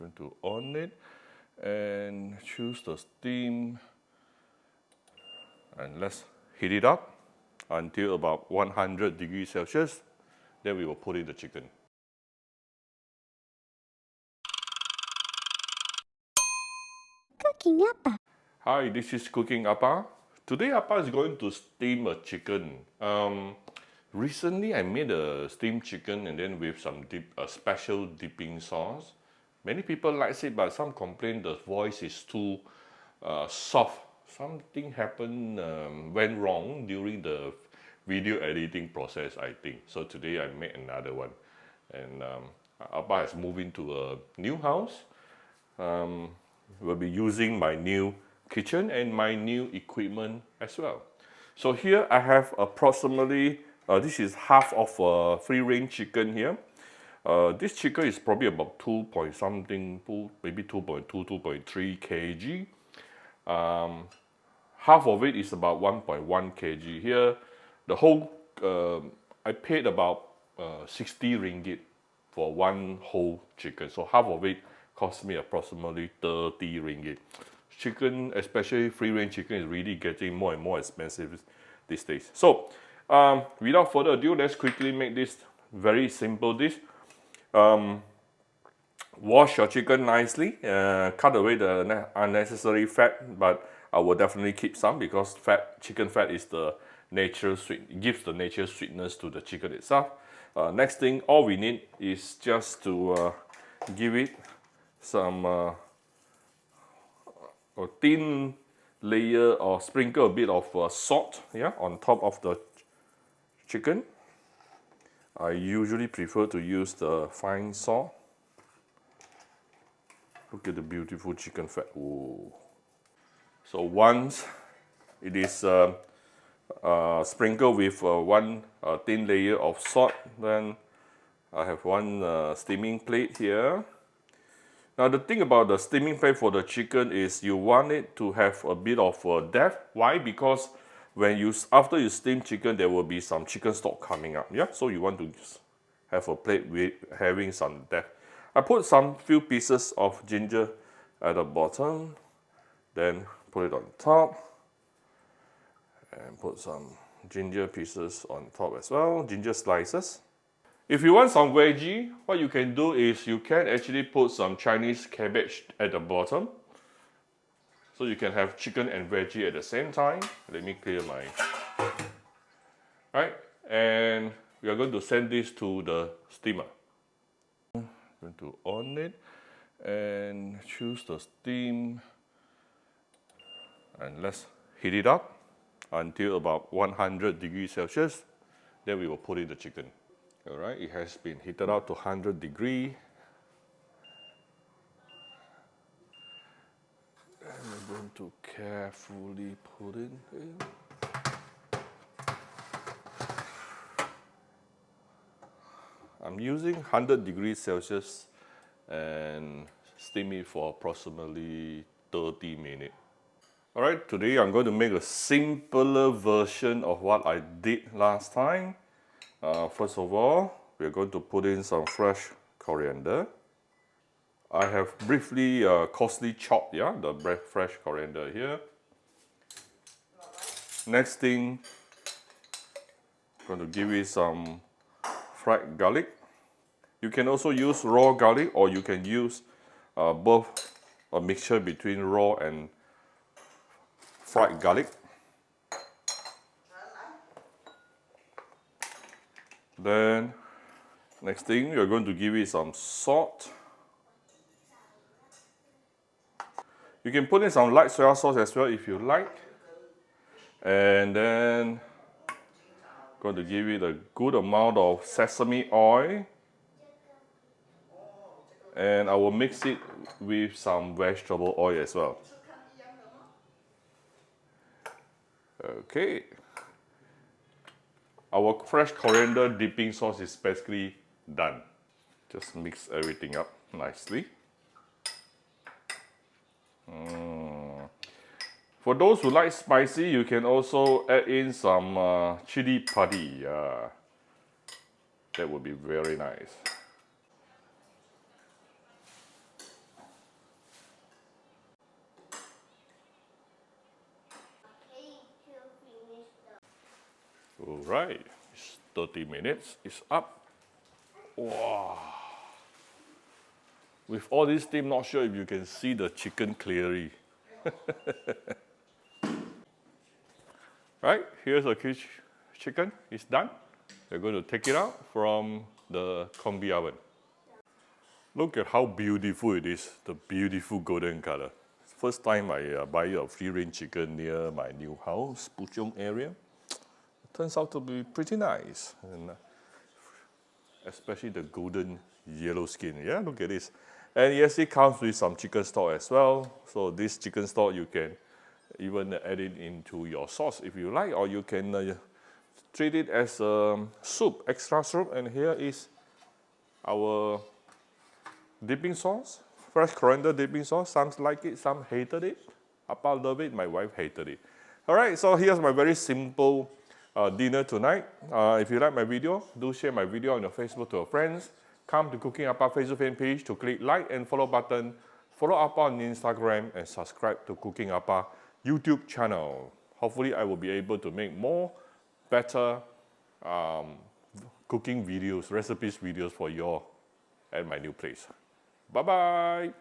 going to on it and choose the steam, and let's heat it up until about 100 degrees Celsius. Then we will put in the chicken. Cooking Appa. Hi, this is Cooking Appa. Today Appa is going to steam a chicken. Recently I made a steamed chicken and then with some special dipping sauce. Many people like it, but some complain the voice is too soft. Something happened, went wrong during the video editing process, I think. So today I made another one. And Appa has moved into a new house. Will be using my new kitchen and my new equipment as well. So here I have approximately, this is half of a free range chicken here. This chicken is probably about 2 point something, maybe 2.2, 2.3 kg. Half of it is about 1.1 kg. Here, the whole, I paid about 60 ringgit for one whole chicken. So half of it cost me approximately 30 ringgit. Chicken, especially free range chicken, is really getting more and more expensive these days. So without further ado, let's quickly make this very simple dish. Wash your chicken nicely, cut away the unnecessary fat, but I will definitely keep some because chicken fat is the natural sweet, it gives the natural sweetness to the chicken itself. Next thing, all we need is just to give it some a thin layer or sprinkle a bit of salt, yeah, on top of the chicken. I usually prefer to use the fine salt. Look at the beautiful chicken fat. Ooh. So once it is sprinkled with one thin layer of salt, then I have one steaming plate here. Now the thing about the steaming plate for the chicken is you want it to have a bit of depth. Why? Because after you steam chicken, there will be some chicken stock coming up. Yeah, so you want to have a plate with having some depth. I put some few pieces of ginger at the bottom, then put it on top, and put some ginger pieces on top as well, ginger slices. If you want some veggie, what you can do is you can actually put some Chinese cabbage at the bottom. So you can have chicken and veggie at the same time. Let me clear my... Right, and we are going to send this to the steamer. I'm going to on it and choose the steam. And let's heat it up until about 100 degrees Celsius. Then we will put in the chicken. All right, it has been heated up to 100 degrees. And we're going to carefully put it in. I'm using 100 degrees Celsius and steam it for approximately 30 minutes. All right, today I'm going to make a simpler version of what I did last time. First of all, we're going to put in some fresh coriander. I have briefly coarsely chopped, yeah, the fresh coriander here. Next thing, I'm going to give it some fried garlic. You can also use raw garlic, or you can use both, a mixture between raw and fried garlic. Then, next thing, you're going to give it some salt. You can put in some light soy sauce as well if you like. And then, going to give it a good amount of sesame oil. And I will mix it with some vegetable oil as well. Okay. Our fresh coriander dipping sauce is basically done. Just mix everything up nicely. For those who like spicy, you can also add in some chili padi. That would be very nice. Right, it's 30 minutes, it's up. Wow. With all this steam, not sure if you can see the chicken clearly. Right, here's a chicken, it's done. We're going to take it out from the combi oven. Look at how beautiful it is, the beautiful golden color. First time I buy a free range chicken near my new house, Puchong area. Turns out to be pretty nice, and especially the golden yellow skin. Yeah, look at this. And yes, it comes with some chicken stock as well. So this chicken stock you can even add it into your sauce if you like, or you can treat it as soup, extra soup. And here is our dipping sauce, fresh coriander dipping sauce. Some like it, some hated it. Appa loved it, my wife hated it. All right, so here's my very simple dinner tonight. If you like my video, do share my video on your Facebook to your friends. Come to Cooking Appa Facebook fan page to click like and follow button. Follow Appa on Instagram and subscribe to Cooking Appa YouTube channel. Hopefully, I will be able to make more better cooking videos, recipes videos for you all at my new place. Bye-bye.